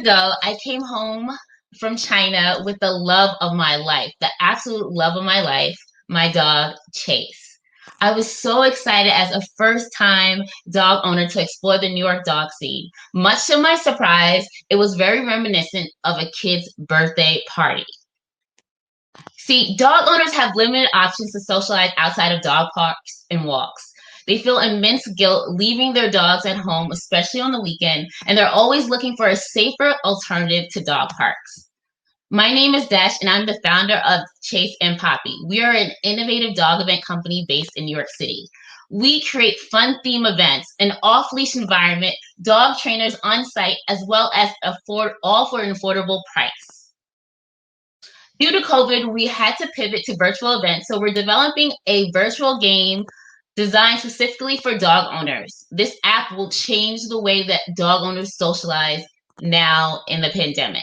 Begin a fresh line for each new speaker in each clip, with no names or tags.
ago, I came home from China with the love of my life, the absolute love of my life, my dog, Chase. I was so excited as a first time dog owner to explore the New York dog scene. Much to my surprise, it was very reminiscent of a kid's birthday party. See, dog owners have limited options to socialize outside of dog parks and walks. They feel immense guilt leaving their dogs at home, especially on the weekend, and they're always looking for a safer alternative to dog parks. My name is Desh, and I'm the founder of Chase and Papi. We are an innovative dog event company based in New York City. We create fun theme events, an off-leash environment, dog trainers on site, as well as all for an affordable price. Due to COVID, we had to pivot to virtual events, so we're developing a virtual game designed specifically for dog owners. This app will change the way that dog owners socialize now in the pandemic.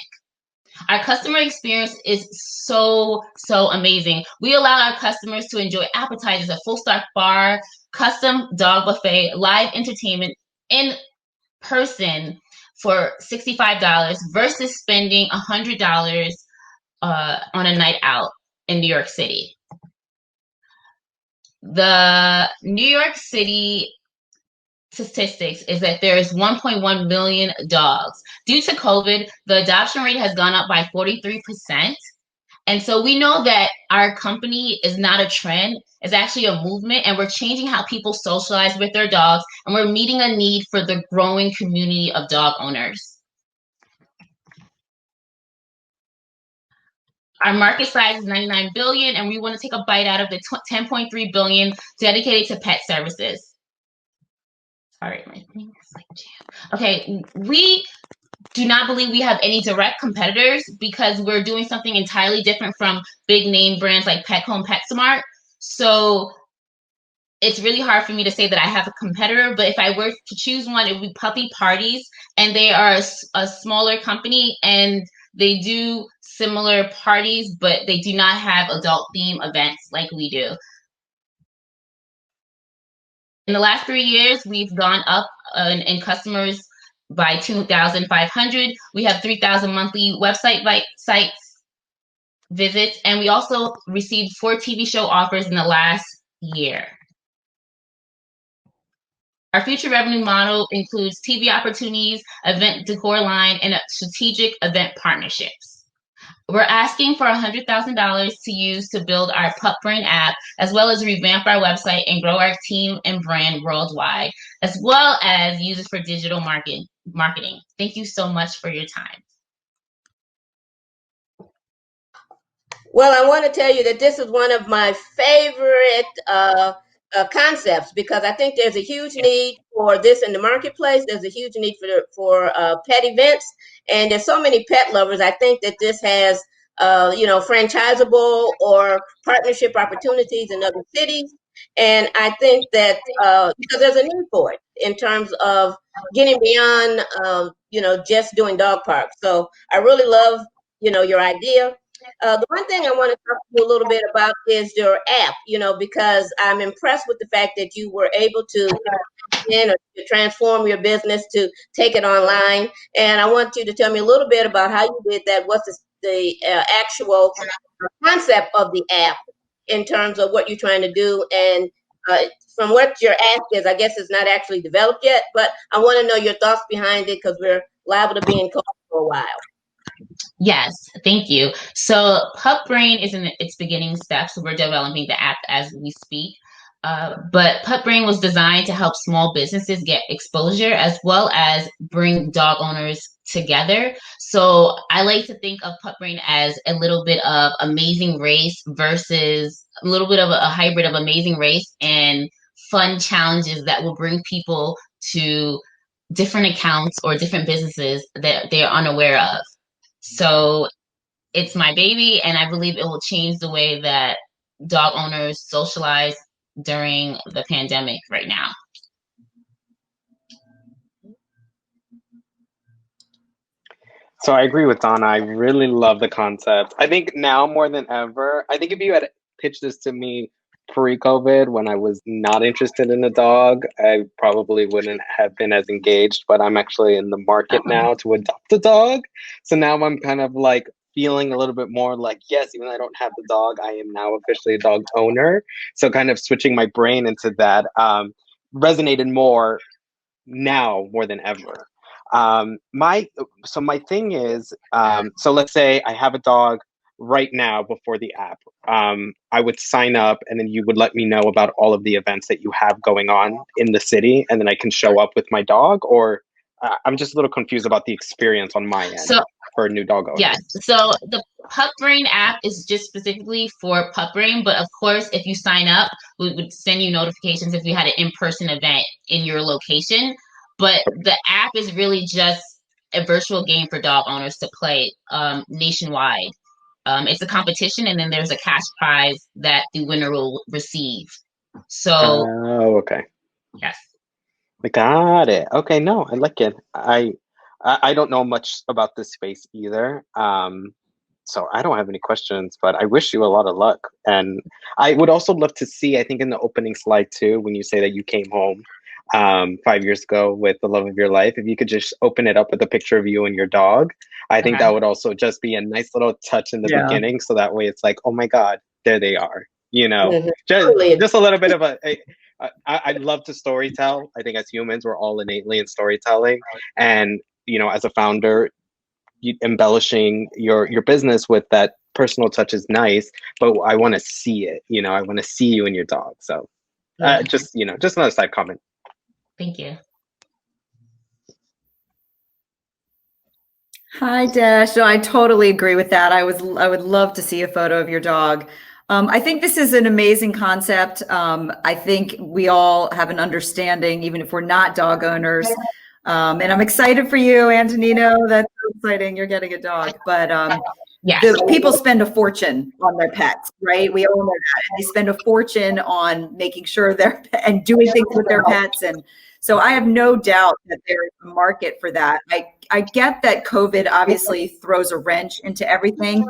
Our customer experience is so amazing. We allow our customers to enjoy appetizers, a full stock bar, custom dog buffet, live entertainment in person for $65 versus spending $100 on a night out in New York City. The New York City statistics is that there is 1.1 million dogs. Due to COVID, the adoption rate has gone up by 43%. And so we know that our company is not a trend, it's actually a movement, and we're changing how people socialize with their dogs, and we're meeting a need for the growing community of dog owners. Our market size is 99 billion, and we want to take a bite out of the 10.3 billion dedicated to pet services. Sorry, my thing is like jam. Okay, we do not believe we have any direct competitors because we're doing something entirely different from big name brands like Petco and PetSmart. So it's really hard for me to say that I have a competitor, but if I were to choose one, it would be Puppy Parties, and they are a smaller company, and they do similar parties, but they do not have adult theme events like we do. In the last 3 years, we've gone up in customers by 2,500. We have 3,000 monthly website sites visits, and we also received 4 TV show offers in the last year. Our future revenue model includes TV opportunities, event decor line, and strategic event partnerships. We're asking for $100,000 to use to build our Pup Brain app, as well as revamp our website and grow our team and brand worldwide, as well as use it for digital marketing. Thank you so much for your time.
Well, I want to tell you that this is one of my favorite concepts because I think there's a huge need for this in the marketplace. There's a huge need for pet events, and there's so many pet lovers. I think that this has franchisable or partnership opportunities in other cities, and I think that because there's a need for it in terms of getting beyond just doing dog parks. So I really love your idea. The one thing I want to talk to you a little bit about is your app, because I'm impressed with the fact that you were able to transform your business to take it online. And I want you to tell me a little bit about how you did that. What's the actual concept of the app in terms of what you're trying to do? And from what your ask is, I guess it's not actually developed yet, but I want to know your thoughts behind it because we're liable to be in COVID for a while.
Yes, thank you. So Pup Brain is in its beginning steps. We're developing the app as we speak. But Pup Brain was designed to help small businesses get exposure as well as bring dog owners together. So I like to think of Pup Brain as a little bit of Amazing Race versus a little bit of a hybrid of Amazing Race and fun challenges that will bring people to different accounts or different businesses that they're unaware of. So it's my baby, and I believe it will change the way that dog owners socialize during the pandemic right now.
So I agree with Donna. I really love the concept. I think now more than ever, I think if you had pitched this to me pre-COVID when I was not interested in a dog, I probably wouldn't have been as engaged, but I'm actually in the market now to adopt a dog. So now I'm kind of like feeling a little bit more like, yes, even though I don't have the dog, I am now officially a dog owner. So kind of switching my brain into that resonated more now more than ever. My thing is, so let's say I have a dog right now before the app. I would sign up and then you would let me know about all of the events that you have going on in the city, and then I can show up with my dog, or I'm just a little confused about the experience on my end for a new dog owner.
Yes. So the Pup Brain app is just specifically for Pup Brain, but of course, if you sign up, we would send you notifications if we had an in-person event in your location. But the app is really just a virtual game for dog owners to play nationwide. It's a competition, and then there's a cash prize that the winner will receive. So,
oh, okay.
Yes.
I got it. Okay, no, I like it. I don't know much about this space either. So I don't have any questions, but I wish you a lot of luck. And I would also love to see, I think in the opening slide too, when you say that you came home 5 years ago with the love of your life, if you could just open it up with a picture of you and your dog, I think that would also just be a nice little touch in the beginning. So that way it's like, oh my God, there they are, you know, just a little bit of I love to storytell. I think as humans, we're all innately in storytelling. And, you know, as a founder, embellishing your business with that personal touch is nice, but I want to see it, you know, I want to see you and your dog. So just, you know, just another side comment.
Thank you.
Hi, Desh. No, I totally agree with that. I would love to see a photo of your dog. I think this is an amazing concept. I think we all have an understanding, even if we're not dog owners. And I'm excited for you, Antonino. That's so exciting. You're getting a dog. But the people spend a fortune on their pets, right? We all know that. And they spend a fortune on making sure and doing things with their pets. And so I have no doubt that there is a market for that. I get that COVID obviously throws a wrench into everything.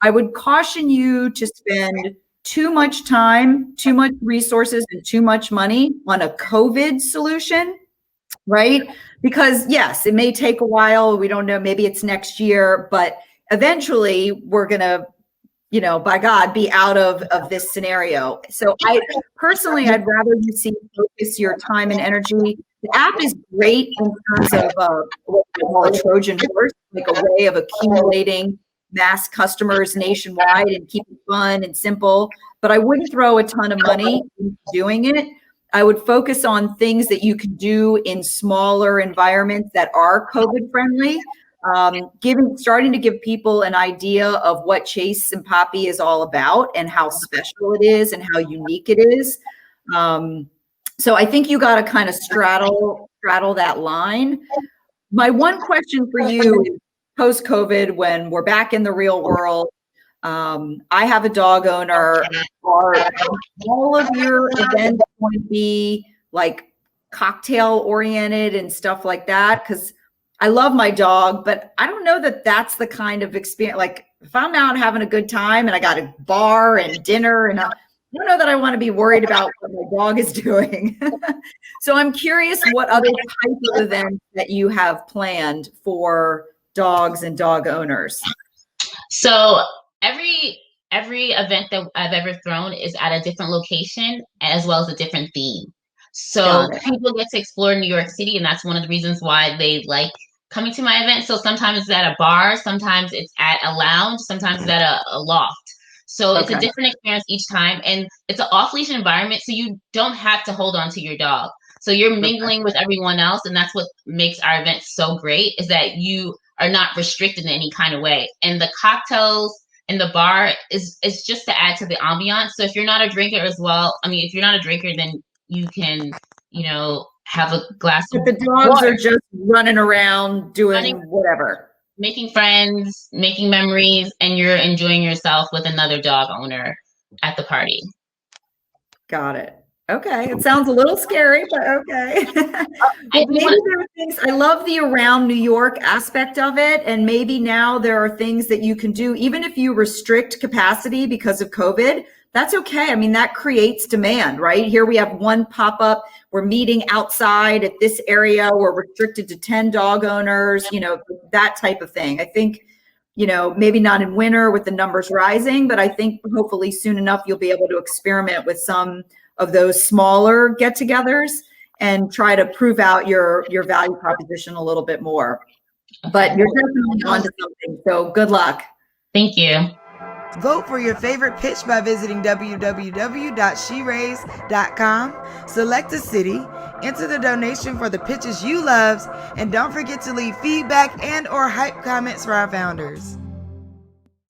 I would caution you to spend too much time, too much resources, and too much money on a COVID solution, right? Because yes, it may take a while. We don't know, maybe it's next year, but eventually we're going to, you know, by God, be out of this scenario. So I'd rather you focus your time and energy. The app is great in terms of what we call a Trojan horse, like a way of accumulating mass customers nationwide and keep it fun and simple. But I wouldn't throw a ton of money into doing it. I would focus on things that you can do in smaller environments that are COVID friendly. Starting to give people an idea of what Chase and Papi is all about and how special it is and how unique it is. So I think you got to kind of straddle that line. My one question for you is post-COVID, when we're back in the real world, I have a dog owner. Are all of your events going to be like cocktail oriented and stuff like that? Because I love my dog, but I don't know that that's the kind of experience. Like if I'm out having a good time and I got a bar and dinner, and I don't know that I want to be worried about what my dog is doing. So I'm curious what other type of events that you have planned for dogs and dog owners.
So every event that I've ever thrown is at a different location as well as a different theme. So people get to explore New York City, and that's one of the reasons why they like coming to my event. So sometimes it's at a bar, sometimes it's at a lounge, sometimes it's at a loft. So it's a different experience each time, and it's an off-leash environment, so you don't have to hold on to your dog. So you're mingling with everyone else, and that's what makes our event so great, is that you are not restricted in any kind of way. And the cocktails and the bar is just to add to the ambiance. So if you're not a drinker as well, if you're not a drinker, then you can, have a glass of
water. The dogs are just running around doing whatever.
Making friends, making memories, and you're enjoying yourself with another dog owner at the party.
Got it. Okay. It sounds a little scary, but okay. I love the around New York aspect of it. And maybe now there are things that you can do, even if you restrict capacity because of COVID, that's okay. I mean, that creates demand, right? Here we have one pop-up. We're meeting outside at this area. We're restricted to 10 dog owners, that type of thing. I think, maybe not in winter with the numbers rising, but I think hopefully soon enough, you'll be able to experiment with some of those smaller get-togethers and try to prove out your value proposition a little bit more. But you're definitely onto something. So good luck.
Thank you.
Vote for your favorite pitch by visiting www.sheraise.com. Select a city, enter the donation for the pitches you loved, and don't forget to leave feedback and/or hype comments for our founders.